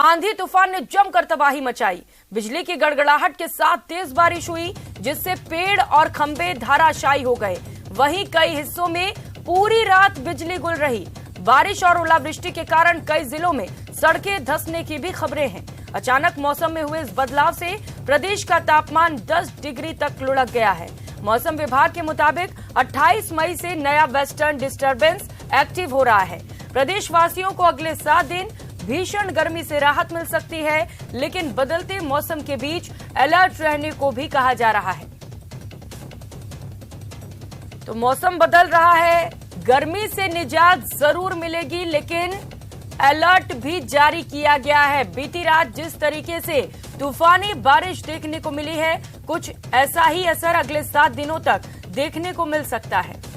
आंधी तूफान ने जमकर तबाही मचाई। बिजली की गड़गड़ाहट के साथ तेज बारिश हुई, जिससे पेड़ और खंभे धराशायी हो गए। वहीं कई हिस्सों में पूरी रात बिजली गुल रही। बारिश और ओलावृष्टि के कारण कई जिलों में सड़कें धंसने की भी खबरें हैं। अचानक मौसम में हुए इस बदलाव से प्रदेश का तापमान 10 डिग्री तक लुढ़क गया है। मौसम विभाग के मुताबिक 28 मई से नया वेस्टर्न डिस्टर्बेंस एक्टिव हो रहा है। प्रदेश वासियों को अगले 7 दिन भीषण गर्मी से राहत मिल सकती है, लेकिन बदलते मौसम के बीच अलर्ट रहने को भी कहा जा रहा है। तो मौसम बदल रहा है, गर्मी से निजात जरूर मिलेगी, लेकिन अलर्ट भी जारी किया गया है। बीती रात जिस तरीके से तूफानी बारिश देखने को मिली है, कुछ ऐसा ही असर अगले 7 दिनों तक देखने को मिल सकता है।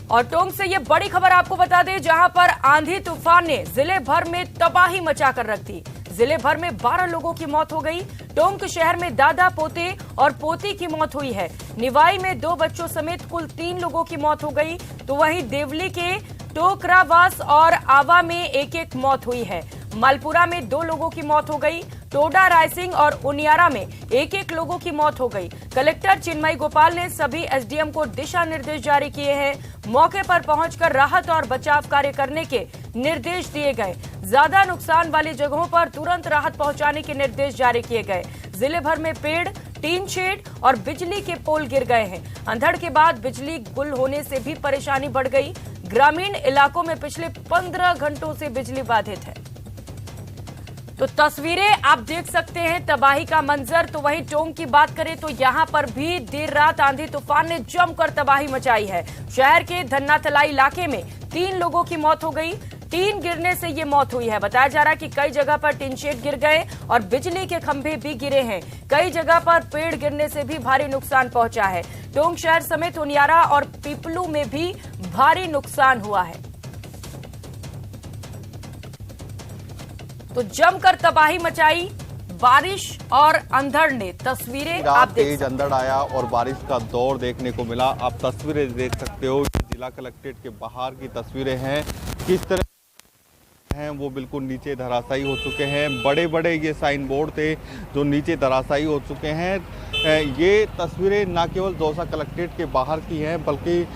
और टोंक से ये बड़ी खबर आपको बता दें, जहां पर आंधी तूफान ने जिले भर में तबाही मचाकर रख दी। जिले भर में 12 लोगों की मौत हो गई। टोंक शहर में दादा, पोते और पोती की मौत हुई है। निवाई में 2 बच्चों समेत कुल 3 लोगों की मौत हो गई। तो वहीं देवली के टोकरावास और आवा में एक मौत हुई है। मालपुरा में 2 लोगों की मौत हो गई। टोडा, रायसिंह और उनियारा में 1 लोगों की मौत हो गई। कलेक्टर चिन्मयी गोपाल ने सभी एसडीएम को दिशा निर्देश जारी किए हैं। मौके पर पहुंचकर राहत और बचाव कार्य करने के निर्देश दिए गए। ज्यादा नुकसान वाली जगहों पर तुरंत राहत पहुंचाने के निर्देश जारी किए गए। जिले भर में पेड़, टीन शेड और बिजली के पोल गिर गए हैं। अंधड़ के बाद बिजली गुल होने से भी परेशानी बढ़ गई। ग्रामीण इलाकों में पिछले 15 घंटों से बिजली बाधित है। तो तस्वीरें आप देख सकते हैं, तबाही का मंजर। तो वहीं टोंक की बात करें तो यहां पर भी देर रात आंधी तूफान ने जमकर तबाही मचाई है। शहर के धन्नातलाई इलाके में 3 लोगों की मौत हो गई। टीन गिरने से ये मौत हुई है। बताया जा रहा है कि कई जगह पर टीन शेड गिर गए और बिजली के खंभे भी गिरे हैं। कई जगह पर पेड़ गिरने से भी भारी नुकसान पहुंचा है। टोंक शहर समेत उनियारा और पीपलू में भी भारी नुकसान हुआ है। तो जमकर तबाही मचाई बारिश और अंधड़ ने। तस्वीरें आप देख तेज अंधड़ आया और बारिश का दौर देखने को मिला। आप तस्वीरें देख सकते हो, जिला कलेक्ट्रेट के बाहर की तस्वीरें हैं। किस तरह हैं वो बिल्कुल नीचे धराशायी हो चुके हैं। बड़े बड़े ये साइन बोर्ड थे जो नीचे धराशायी हो चुके हैं। ये तस्वीरें न केवल दौसा कलेक्ट्रेट के बाहर की हैं, बल्कि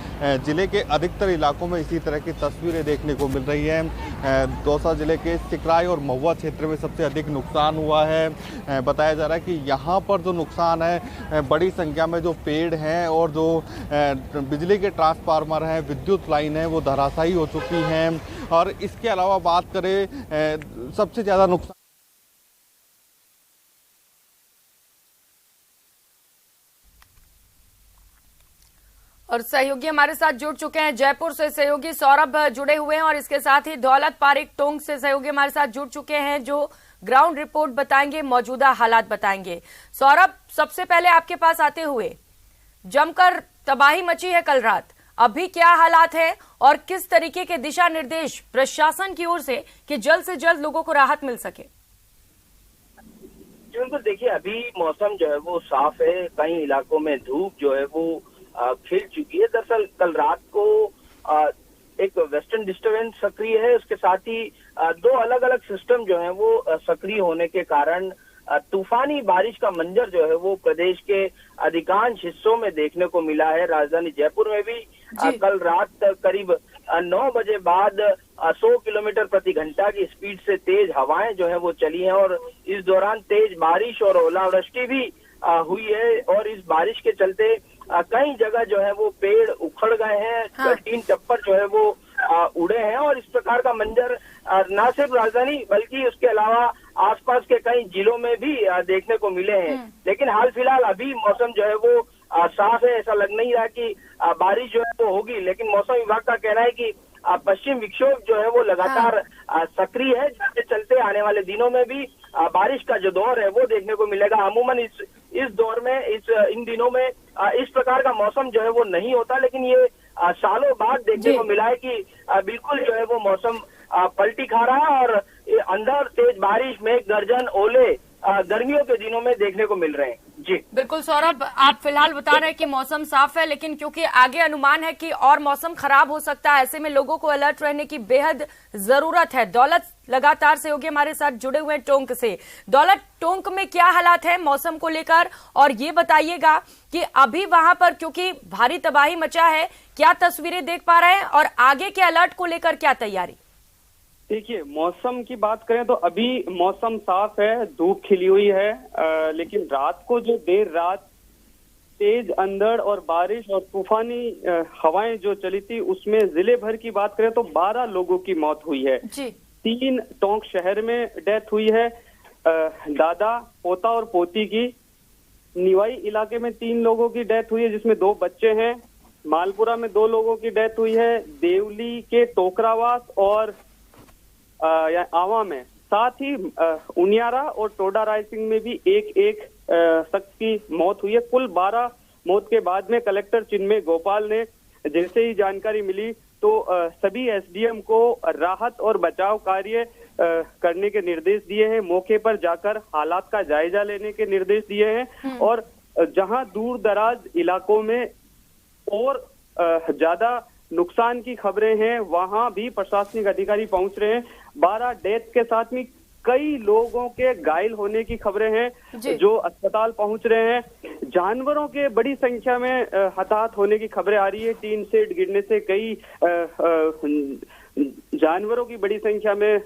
ज़िले के अधिकतर इलाकों में इसी तरह की तस्वीरें देखने को मिल रही हैं। दौसा ज़िले के सिकराई और महुआ क्षेत्र में सबसे अधिक नुकसान हुआ है। बताया जा रहा है कि यहाँ पर जो नुकसान है, बड़ी संख्या में जो पेड़ हैं और जो बिजली के ट्रांसफार्मर हैं, विद्युत लाइन है, वो धराशायी हो चुकी हैं। और इसके अलावा बात करें, सबसे ज़्यादा नुकसान और सहयोगी हमारे साथ जुड़ चुके हैं। जयपुर से सहयोगी सौरभ जुड़े हुए हैं और इसके साथ ही दौलत पारिक टोंक से सहयोगी हमारे साथ जुड़ चुके हैं, जो ग्राउंड रिपोर्ट बताएंगे, मौजूदा हालात बताएंगे। सौरभ, सबसे पहले आपके पास आते हुए, जमकर तबाही मची है कल रात, अभी क्या हालात है और किस तरीके के दिशा निर्देश प्रशासन की ओर से कि जल्द से जल्द लोगों को राहत मिल सके? बिल्कुल, देखिए अभी मौसम जो है वो साफ है। कई इलाकों में धूप जो है वो खिल चुकी है। दरअसल कल रात को एक वेस्टर्न डिस्टर्बेंस सक्रिय है, उसके साथ ही 2 अलग अलग सिस्टम जो है वो सक्रिय होने के कारण तूफानी बारिश का मंजर जो है वो प्रदेश के अधिकांश हिस्सों में देखने को मिला है। राजधानी जयपुर में भी कल रात करीब 9 बजे बाद 100 किलोमीटर प्रति घंटा की स्पीड से तेज हवाएं जो है वो चली हैं और इस दौरान तेज बारिश और ओलावृष्टि भी हुई है। और इस बारिश के चलते कई जगह जो है वो पेड़ उखड़ गए हैं। हाँ। टीन टप्पर जो है वो उड़े हैं और इस प्रकार का मंजर न सिर्फ राजधानी बल्कि उसके अलावा आसपास के कई जिलों में भी देखने को मिले हैं। लेकिन हाल फिलहाल अभी मौसम जो है वो साफ है। ऐसा लग नहीं रहा कि बारिश जो है वो होगी, लेकिन मौसम विभाग का कहना है कि पश्चिम विक्षोभ जो है वो लगातार सक्रिय है, जिसके चलते आने वाले दिनों में भी बारिश का जो दौर है वो देखने को मिलेगा। अमूमन इस दौर में इन दिनों में इस प्रकार का मौसम जो है वो नहीं होता, लेकिन ये सालों बाद देखने को मिला है कि बिल्कुल जो है वो मौसम पलटी खा रहा है और अंधड़, तेज बारिश, मेघ गर्जन, ओले गर्मियों के दिनों में देखने को मिल रहे हैं। जी। जी बिल्कुल सौरभ, आप फिलहाल बता रहे हैं कि मौसम साफ है, लेकिन क्योंकि आगे अनुमान है कि और मौसम खराब हो सकता है, ऐसे में लोगों को अलर्ट रहने की बेहद जरूरत है। दौलत लगातार सहयोगी हमारे साथ जुड़े हुए हैं टोंक से। दौलत, टोंक में क्या हालात है मौसम को लेकर, और ये बताइएगा कि अभी वहां पर क्योंकि भारी तबाही मचा है, क्या तस्वीरें देख पा रहे हैं और आगे के अलर्ट को लेकर क्या तैयारी? देखिए, मौसम की बात करें तो अभी मौसम साफ है, धूप खिली हुई है, लेकिन रात को जो देर रात तेज अंधड़ और बारिश और तूफानी हवाएं जो चली थी, उसमें जिले भर की बात करें तो 12 लोगों की मौत हुई है जी। 3 टोंक शहर में डेथ हुई है, दादा, पोता और पोती की। निवाई इलाके में 3 लोगों की डेथ हुई है, जिसमें 2 बच्चे हैं। मालपुरा में 2 लोगों की डेथ हुई है, देवली के टोकरावास और आवा में, साथ ही उनियारा और टोडा रायसिंह में भी एक शख्स की मौत हुई है। कुल 12 मौत के बाद में कलेक्टर चिन्मय गोपाल ने जैसे ही जानकारी मिली तो सभी एसडीएम को राहत और बचाव कार्य करने के निर्देश दिए हैं, मौके पर जाकर हालात का जायजा लेने के निर्देश दिए हैं, और जहां दूर दराज इलाकों में और ज्यादा नुकसान की खबरें हैं वहां भी प्रशासनिक अधिकारी पहुंच रहे हैं। 12 डेथ के साथ में कई लोगों के घायल होने की खबरें हैं जो अस्पताल पहुंच रहे हैं। जानवरों के बड़ी संख्या में हताहत होने की खबरें आ रही है। टीन शेड गिरने से कई जानवरों की बड़ी संख्या में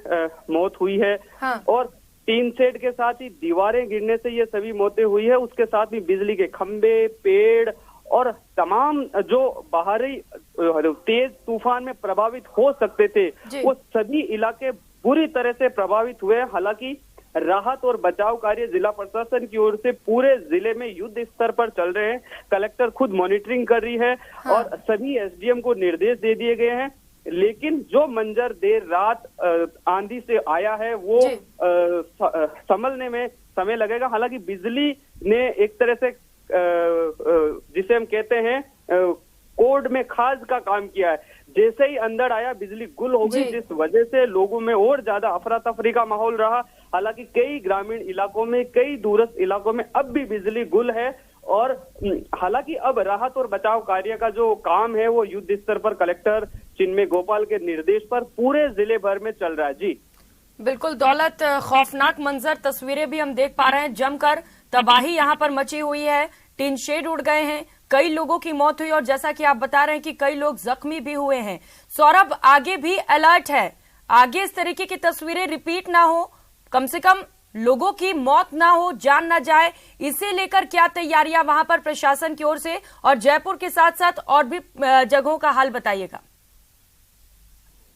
मौत हुई है। हाँ। और टीन शेड के साथ ही दीवारें गिरने से ये सभी मौतें हुई है। उसके साथ ही बिजली के खंभे, पेड़ और तमाम जो बाहरी तेज तूफान में प्रभावित हो सकते थे, वो सभी इलाके बुरी तरह से प्रभावित हुए। हालांकि राहत और बचाव कार्य जिला प्रशासन की ओर से पूरे जिले में युद्ध स्तर पर चल रहे हैं। कलेक्टर खुद मॉनिटरिंग कर रही है। हाँ। और सभी एसडीएम को निर्देश दे दिए गए हैं। लेकिन जो मंजर देर रात आंधी से आया है वो संभलने में समय लगेगा। हालांकि बिजली ने एक तरह से जिसे हम कहते हैं कोड में खाज का काम किया है। जैसे ही अंदर आया बिजली गुल हो गई, जिस वजह से लोगों में और ज्यादा अफरा तफरी का माहौल रहा। हालांकि कई ग्रामीण इलाकों में, कई दूरस्थ इलाकों में अब भी बिजली गुल है। और हालांकि अब राहत और बचाव कार्य का जो काम है वो युद्ध स्तर पर कलेक्टर चिन्मय गोपाल के निर्देश पर पूरे जिले भर में चल रहा है। जी बिल्कुल दौलत, खौफनाक मंजर, तस्वीरें भी हम देख पा रहे हैं। जमकर तबाही यहाँ पर मची हुई है, टीन शेड उड़ गए हैं, कई लोगों की मौत हुई और जैसा कि आप बता रहे हैं कि कई लोग जख्मी भी हुए हैं। सौरभ, आगे भी अलर्ट है, आगे इस तरीके की तस्वीरें रिपीट ना हो, कम से कम लोगों की मौत ना हो, जान ना जाए, इसे लेकर क्या तैयारियां वहां पर प्रशासन की ओर से, और जयपुर के साथ साथ और भी जगहों का हाल बताइएगा।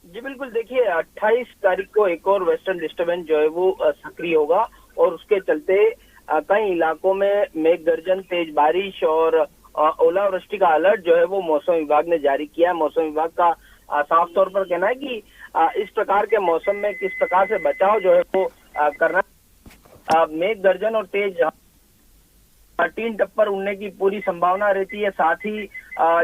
जी बिल्कुल, देखिए 28 तारीख को एक और वेस्टर्न डिस्टर्बेंस जो है वो सक्रिय होगा और उसके चलते कई इलाकों में मेघ गर्जन, तेज बारिश और ओलावृष्टि का अलर्ट जो है वो मौसम विभाग ने जारी किया है। मौसम विभाग का साफ तौर पर कहना है कि इस प्रकार के मौसम में किस प्रकार से बचाव जो है वो करना। मेघ गर्जन और तेज टीन टप्पर उड़ने की पूरी संभावना रहती है। साथ ही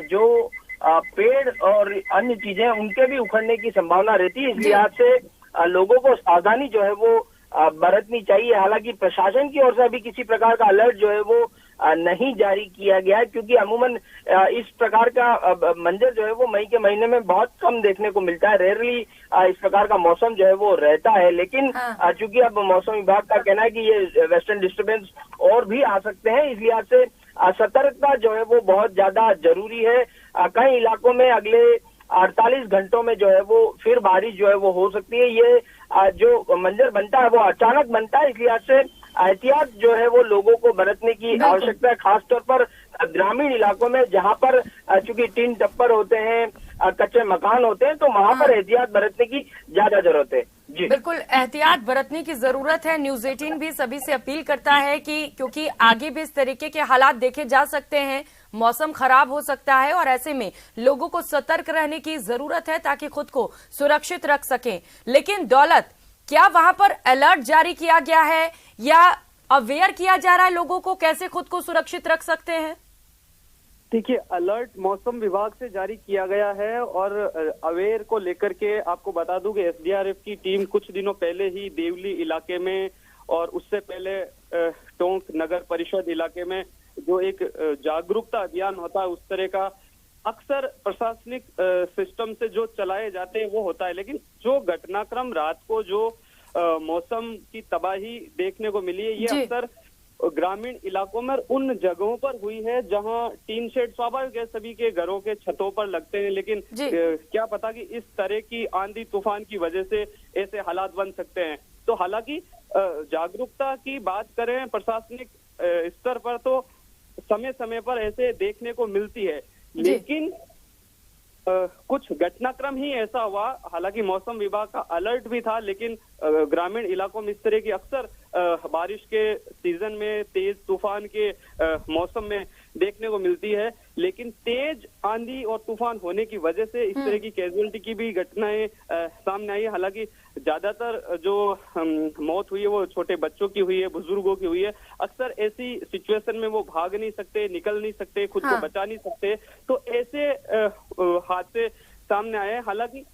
जो पेड़ और अन्य चीजें उनके भी उखड़ने की संभावना रहती है। इस लिहाज से लोगों को सावधानी जो है वो बरतनी चाहिए। हालांकि प्रशासन की ओर से अभी किसी प्रकार का अलर्ट जो है वो नहीं जारी किया गया है, क्योंकि अमूमन इस प्रकार का मंजर जो है वो मई के महीने में बहुत कम देखने को मिलता है। रेयरली इस प्रकार का मौसम जो है वो रहता है। लेकिन चूंकि अब मौसम विभाग का कहना है कि ये वेस्टर्न डिस्टर्बेंस और भी आ सकते हैं, इस लिहाज से सतर्कता जो है वो बहुत ज्यादा जरूरी है। कई इलाकों में अगले 48 घंटों में जो है वो फिर बारिश जो है वो हो सकती है। ये जो मंजर बनता है वो अचानक बनता है, इस लिहाज से एहतियात जो है वो लोगों को बरतने की आवश्यकता है, खासतौर पर ग्रामीण इलाकों में जहां पर चूंकि टीन टप्पर होते हैं, कच्चे मकान होते हैं, तो वहां पर एहतियात बरतने की ज्यादा जरूरत है। जी बिल्कुल, एहतियात बरतने की जरूरत है। न्यूज 18 भी सभी से अपील करता है कि क्योंकि आगे भी इस तरीके के हालात देखे जा सकते हैं, मौसम खराब हो सकता है और ऐसे में लोगों को सतर्क रहने की जरूरत है ताकि खुद को सुरक्षित रख सकें। लेकिन दौलत, क्या वहां पर अलर्ट जारी किया गया है या अवेयर किया जा रहा है लोगों को, कैसे खुद को सुरक्षित रख सकते हैं? देखिए, अलर्ट मौसम विभाग से जारी किया गया है और अवेयर को लेकर के आपको बता दूं कि एसडीआरएफ की टीम कुछ दिनों पहले ही देवली इलाके में और उससे पहले टोंक नगर परिषद इलाके में जो एक जागरूकता अभियान होता है, उस तरह का अक्सर प्रशासनिक सिस्टम से जो चलाए जाते हैं वो होता है। लेकिन जो घटनाक्रम रात को जो मौसम की तबाही देखने को मिली है, ये अक्सर ग्रामीण इलाकों में उन जगहों पर हुई है जहां टीन शेड स्वाभाविक है, सभी के घरों के छतों पर लगते हैं। लेकिन क्या पता कि इस तरह की आंधी तूफान की वजह से ऐसे हालात बन सकते हैं। तो हालांकि जागरूकता की बात करें प्रशासनिक स्तर पर तो समय समय पर ऐसे देखने को मिलती है, लेकिन कुछ घटनाक्रम ही ऐसा हुआ। हालांकि मौसम विभाग का अलर्ट भी था, लेकिन ग्रामीण इलाकों में इस तरह की अक्सर बारिश के सीजन में तेज तूफान के मौसम में देखने को मिलती है। लेकिन तेज आंधी और तूफान होने की वजह से इस तरह की कैजुअलिटी की भी घटनाएं सामने आई है। हालांकि ज्यादातर जो मौत हुई है वो छोटे बच्चों की हुई है, बुजुर्गों की हुई है। अक्सर ऐसी सिचुएशन में वो भाग नहीं सकते, निकल नहीं सकते, खुद को बचा नहीं सकते, तो ऐसे हादसे सामने आए हैं। हालांकि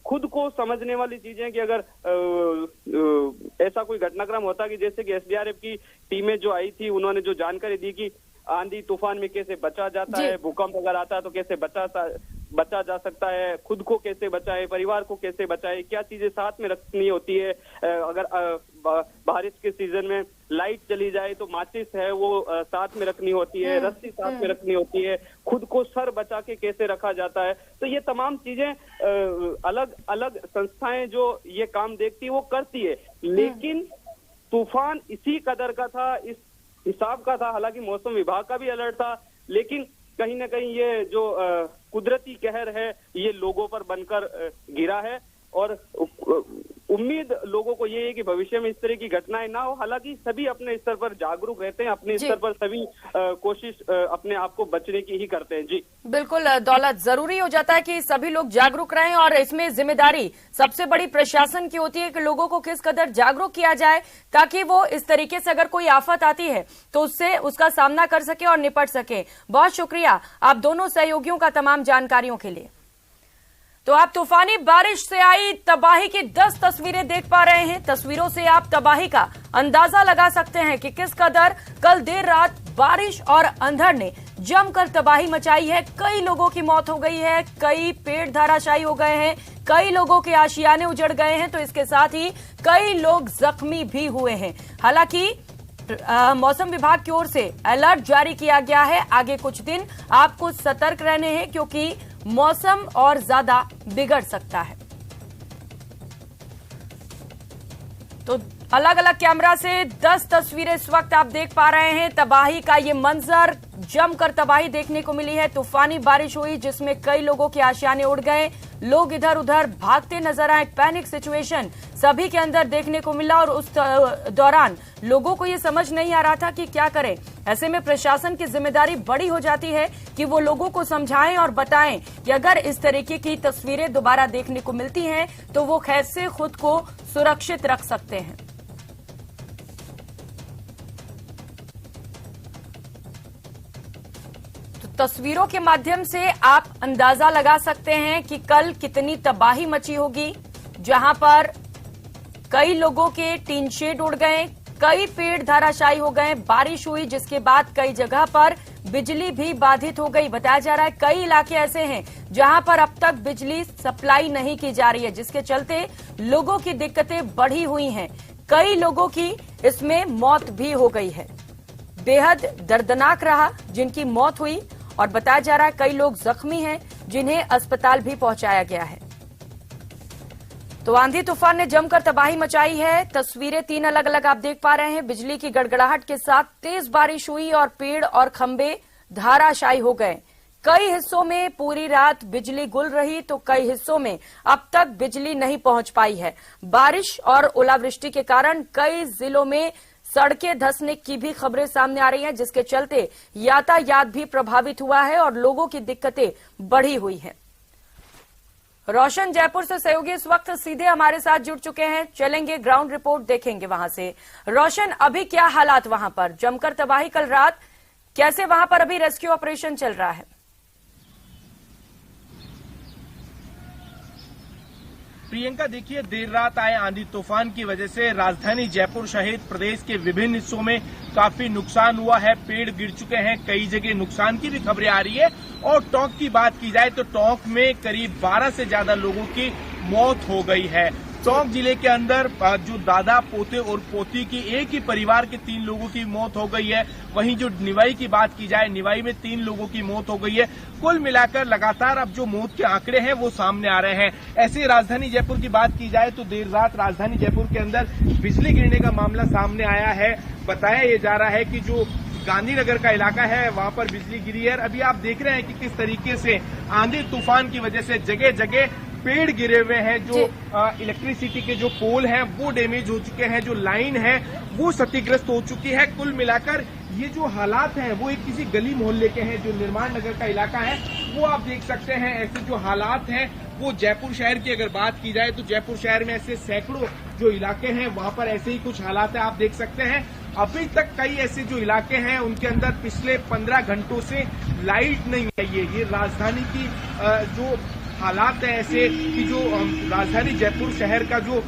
खुद को समझने वाली चीजें कि अगर ऐसा कोई घटनाक्रम होता कि जैसे कि एसडीआरएफ की टीमें जो आई थी, उन्होंने जो जानकारी दी कि आंधी तूफान में कैसे बचा जाता है, भूकंप अगर आता है तो कैसे बचा जा सकता है, खुद को कैसे बचाए, परिवार को कैसे बचाए, क्या चीजें साथ में रखनी होती है। अगर बारिश के सीजन में लाइट चली जाए तो माचिस है वो साथ में रखनी होती है, रस्सी साथ में रखनी होती है, खुद को सर बचा के कैसे रखा जाता है। तो ये तमाम चीजें अलग अलग संस्थाएं जो ये काम देखती है वो करती है। लेकिन तूफान इसी कदर का था, इस हिसाब का था। हालांकि मौसम विभाग का भी अलर्ट था, लेकिन कहीं ना कहीं ये जो कुदरती कहर है ये लोगों पर बनकर गिरा है। और उम्मीद लोगों को ये है कि भविष्य में इस तरह की घटनाएं ना हो। हालांकि सभी अपने स्तर पर जागरूक रहते हैं, अपने स्तर पर सभी कोशिश अपने आप को बचने की ही करते हैं। जी बिल्कुल दौलत, जरूरी हो जाता है कि सभी लोग जागरूक रहें और इसमें जिम्मेदारी सबसे बड़ी प्रशासन की होती है कि लोगों को किस कदर जागरूक किया जाए ताकि वो इस तरीके से अगर कोई आफत आती है तो उससे उसका सामना कर सके और निपट सके। बहुत शुक्रिया आप दोनों सहयोगियों का तमाम जानकारियों के लिए। तो आप तूफानी बारिश से आई तबाही की 10 तस्वीरें देख पा रहे हैं। तस्वीरों से आप तबाही का अंदाजा लगा सकते हैं कि किस कदर कल देर रात बारिश और अंधड़ ने जमकर तबाही मचाई है। कई लोगों की मौत हो गई है, कई पेड़ धराशायी हो गए हैं, कई लोगों के आशियाने उजड़ गए हैं, तो इसके साथ ही कई लोग जख्मी भी हुए हैं। हालांकि मौसम विभाग की ओर से अलर्ट जारी किया गया है। आगे कुछ दिन आपको सतर्क रहने हैं क्योंकि मौसम और ज्यादा बिगड़ सकता है। तो अलग अलग कैमरा से 10 तस्वीरें इस वक्त आप देख पा रहे हैं। तबाही का ये मंजर, जमकर तबाही देखने को मिली है। तूफानी बारिश हुई जिसमें कई लोगों के आशियाने उड़ गए, लोग इधर उधर भागते नजर आए। पैनिक सिचुएशन सभी के अंदर देखने को मिला और उस दौरान लोगों को ये समझ नहीं आ रहा था कि क्या करें। ऐसे में प्रशासन की जिम्मेदारी बड़ी हो जाती है कि वो लोगों को समझाएं और बताएं कि अगर इस तरीके की तस्वीरें दोबारा देखने को मिलती हैं तो वो कैसे खुद को सुरक्षित रख सकते हैं। तस्वीरों के माध्यम से आप अंदाजा लगा सकते हैं कि कल कितनी तबाही मची होगी, जहां पर कई लोगों के टीन शेड उड़ गए, कई पेड़ धराशायी हो गए। बारिश हुई जिसके बाद कई जगह पर बिजली भी बाधित हो गई। बताया जा रहा है कई इलाके ऐसे हैं जहां पर अब तक बिजली सप्लाई नहीं की जा रही है, जिसके चलते लोगों की दिक्कतें बढ़ी हुई हैं। कई लोगों की इसमें मौत भी हो गई है। बेहद दर्दनाक रहा जिनकी मौत हुई और बताया जा रहा है कई लोग जख्मी हैं जिन्हें अस्पताल भी पहुंचाया गया है। तो आंधी तूफान ने जमकर तबाही मचाई है। तस्वीरें 3 अलग अलग आप देख पा रहे हैं। बिजली की गड़गड़ाहट के साथ तेज बारिश हुई और पेड़ और खंभे धराशायी हो गए। कई हिस्सों में पूरी रात बिजली गुल रही तो कई हिस्सों में अब तक बिजली नहीं पहुंच पाई है। बारिश और ओलावृष्टि के कारण कई जिलों में सड़कें धंसने की भी खबरें सामने आ रही हैं, जिसके चलते यातायात भी प्रभावित हुआ है और लोगों की दिक्कतें बढ़ी हुई हैं। रोशन जयपुर से सहयोगी इस वक्त सीधे हमारे साथ जुड़ चुके हैं, चलेंगे ग्राउंड रिपोर्ट देखेंगे वहां से। रोशन, अभी क्या हालात वहां पर? जमकर तबाही कल रात, कैसे वहां पर अभी रेस्क्यू ऑपरेशन चल रहा है? प्रियंका, देखिए, देर रात आए आंधी तूफान की वजह से राजधानी जयपुर सहित प्रदेश के विभिन्न हिस्सों में काफी नुकसान हुआ है। पेड़ गिर चुके हैं, कई जगह नुकसान की भी खबरें आ रही है। और टोंक की बात की जाए तो टोंक में करीब 12 से ज्यादा लोगों की मौत हो गई है। टोंक जिले के अंदर जो दादा, पोते और पोती की एक ही परिवार के 3 लोगों की मौत हो गई है। वहीं जो निवाई की बात की जाए, निवाई में 3 लोगों की मौत हो गई है। कुल मिलाकर लगातार अब जो मौत के आंकड़े हैं वो सामने आ रहे हैं। ऐसे राजधानी जयपुर की बात की जाए तो देर रात राजधानी जयपुर के अंदर बिजली गिरने का मामला सामने आया है। बताया ये जा रहा है कि जो गांधीनगर का इलाका है वहां पर बिजली गिरी है। अभी आप देख रहे हैं कि किस तरीके से आंधी तूफान की वजह से जगह जगह पेड़ गिरे हुए हैं। जो इलेक्ट्रिसिटी के जो पोल हैं वो डैमेज हो चुके हैं, जो लाइन है वो क्षतिग्रस्त हो चुकी है। कुल मिलाकर ये जो हालात हैं वो एक किसी गली मोहल्ले के हैं। जो निर्माण नगर का इलाका है वो आप देख सकते हैं। ऐसे जो हालात हैं वो जयपुर शहर की अगर बात की जाए तो जयपुर शहर में ऐसे सैकड़ों जो इलाके हैं वहां पर ऐसे ही कुछ हालात है, आप देख सकते हैं। अभी तक कई ऐसे जो इलाके हैं उनके अंदर पिछले 15 घंटों से लाइट नहीं आई है। ये राजधानी की जो हालात है ऐसे कि जो राजधानी जयपुर शहर का जो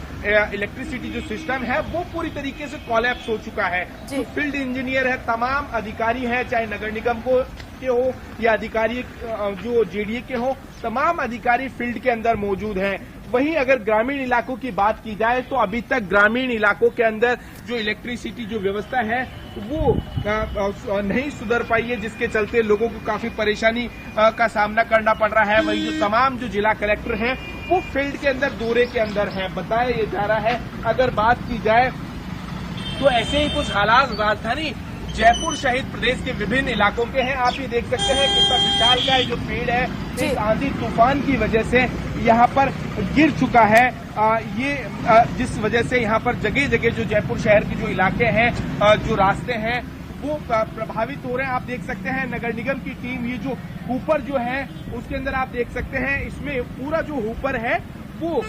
इलेक्ट्रिसिटी जो सिस्टम है वो पूरी तरीके से कोलैप्स हो चुका है। जो फील्ड इंजीनियर है, तमाम अधिकारी हैं, चाहे नगर निगम के हो या अधिकारी जो जेडीए के हो, तमाम अधिकारी फील्ड के अंदर मौजूद हैं। वहीं अगर ग्रामीण इलाकों की बात की जाए तो अभी तक ग्रामीण इलाकों के अंदर जो इलेक्ट्रिसिटी जो व्यवस्था है वो नहीं सुधर पाई है, जिसके चलते लोगों को काफी परेशानी का सामना करना पड़ रहा है। वहीं जो तमाम जो जिला कलेक्टर हैं वो फील्ड के अंदर दौरे के अंदर हैं। बताया ये जा रहा है अगर बात की जाए तो ऐसे ही कुछ हालात राजधानी जयपुर सहित प्रदेश के विभिन्न इलाकों के हैं। आप ये देख सकते हैं कितना विशाल का जो पेड़ है इस आंधी तूफान की वजह से यहाँ पर गिर चुका है। जिस वजह से यहाँ पर जगह जगह जो जयपुर शहर के जो इलाके हैं, जो रास्ते हैं वो प्रभावित हो रहे हैं। आप देख सकते हैं नगर निगम की टीम, ये जो हुपर जो है उसके अंदर आप देख सकते हैं इसमें पूरा जो हुपर है वो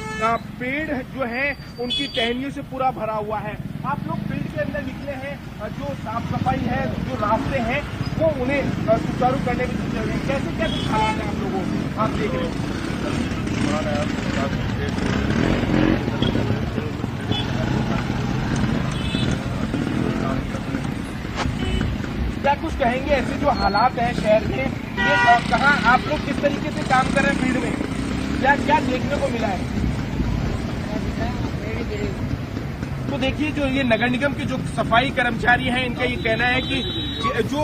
पेड़ जो है उनकी टहनियों से पूरा भरा हुआ है। आप लोग पेड़ के अंदर निकले हैं, जो साफ सफाई है, जो रास्ते हैं वो उन्हें सुचारू करने में जुटे हुए हैं। कैसे क्या कुछ हालात है आप लोगों को, आप देख रहे हैं? क्या कुछ कहेंगे ऐसे जो हालात हैं शहर में, ये कहाँ आप लोग किस तरीके से काम कर रहे हैं फील्ड में, क्या क्या देखने को मिला है? तो देखिए जो ये नगर निगम के जो सफाई कर्मचारी हैं इनका ये कहना है कि जो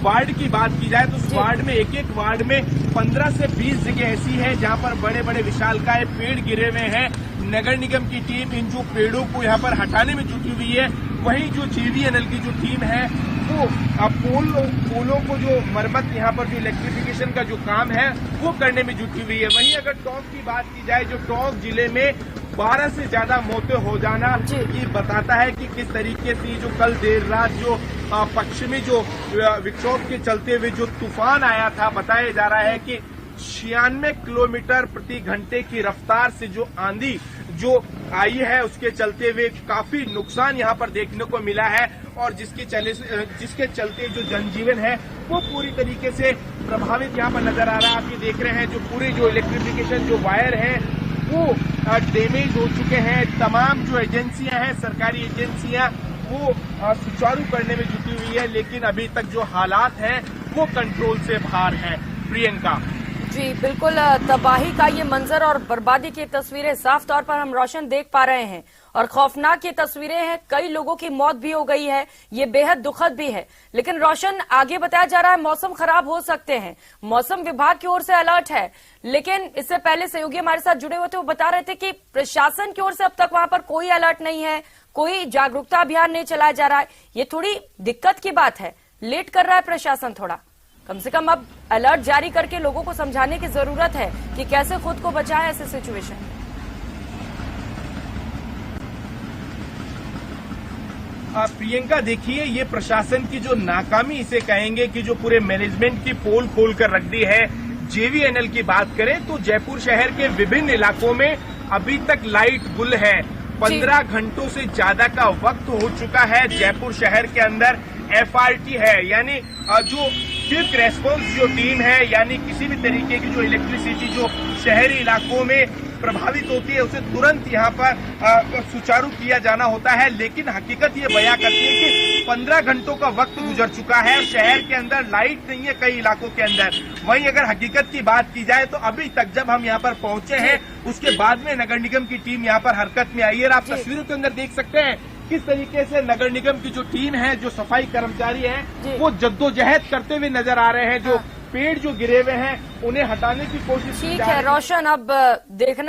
वार्ड की बात की जाए तो उस वार्ड में एक वार्ड में 15 से 20 जगह ऐसी है जहां पर बड़े बड़े विशालकाय पेड़ गिरे हुए हैं। नगर निगम की टीम इन जो पेड़ों को यहां पर हटाने में जुटी हुई है। वहीं जो JVNL की जो टीम है वो पोलों को जो मरम्मत यहाँ पर जो इलेक्ट्रिफिकेशन का जो काम है वो करने में जुटी हुई है। वहीं अगर टोंक की बात की जाए, जो टोंक जिले में 12 से ज्यादा मौतें हो जाना ये बताता है कि किस तरीके से जो कल देर रात जो पश्चिमी जो विक्षोभ के चलते हुए जो तूफान आया था, बताया जा रहा है कि 96 किलोमीटर प्रति घंटे की रफ्तार से जो आंधी जो आई है उसके चलते हुए काफी नुकसान यहाँ पर देखने को मिला है। और जिसके चलते जो जनजीवन है वो पूरी तरीके से प्रभावित यहाँ पर नजर आ रहा है। आप ये देख रहे हैं जो पूरे जो इलेक्ट्रिफिकेशन जो वायर है वो डैमेज हो चुके हैं। तमाम जो एजेंसियां हैं, सरकारी एजेंसियां वो सुचारू करने में जुटी हुई है, लेकिन अभी तक जो हालात हैं वो कंट्रोल से बाहर है। प्रियंका जी बिल्कुल, तबाही का ये मंजर और बर्बादी की तस्वीरें साफ तौर पर हम रोशन देख पा रहे हैं और खौफनाक ये तस्वीरें हैं। कई लोगों की मौत भी हो गई है, ये बेहद दुखद भी है। लेकिन रोशन, आगे बताया जा रहा है मौसम खराब हो सकते हैं, मौसम विभाग की ओर से अलर्ट है। लेकिन इससे पहले सहयोगी हमारे साथ जुड़े हुए थे, वो बता रहे थे कि प्रशासन की ओर से अब तक वहां पर कोई अलर्ट नहीं है, कोई जागरूकता अभियान नहीं चलाया जा रहा है। ये थोड़ी दिक्कत की बात है, लेट कर रहा है प्रशासन थोड़ा। कम से कम अब अलर्ट जारी करके लोगों को समझाने की जरूरत है कि कैसे खुद को बचाएं ऐसे सिचुएशन। प्रियंका देखिए, ये प्रशासन की जो नाकामी इसे कहेंगे कि जो पूरे मैनेजमेंट की पोल खोल कर रख दी है। JVNL की बात करें तो जयपुर शहर के विभिन्न इलाकों में अभी तक लाइट गुल है। 15 घंटों से ज्यादा का वक्त हो चुका है। जयपुर शहर के अंदर FRT है, यानी जो क्विक रेस्पॉन्स जो टीम है, यानी किसी भी तरीके की जो इलेक्ट्रिसिटी जो शहरी इलाकों में प्रभावित होती है उसे तुरंत यहाँ पर सुचारू किया जाना होता है। लेकिन हकीकत ये बयां करती है कि 15 घंटों का वक्त गुजर चुका है, शहर के अंदर लाइट नहीं है कई इलाकों के अंदर। वहीं अगर हकीकत की बात की जाए तो अभी तक जब हम यहाँ पर पहुंचे हैं उसके बाद में नगर निगम की टीम यहाँ पर हरकत में आई है। आप तस्वीरों के अंदर देख सकते हैं किस तरीके से नगर निगम की जो टीम है, जो सफाई कर्मचारी है, वो जद्दोजहद करते हुए नजर आ रहे हैं। जो पेड़ जो गिरे हुए हैं उन्हें हटाने की कोशिश ठीक है रोशन, अब देखना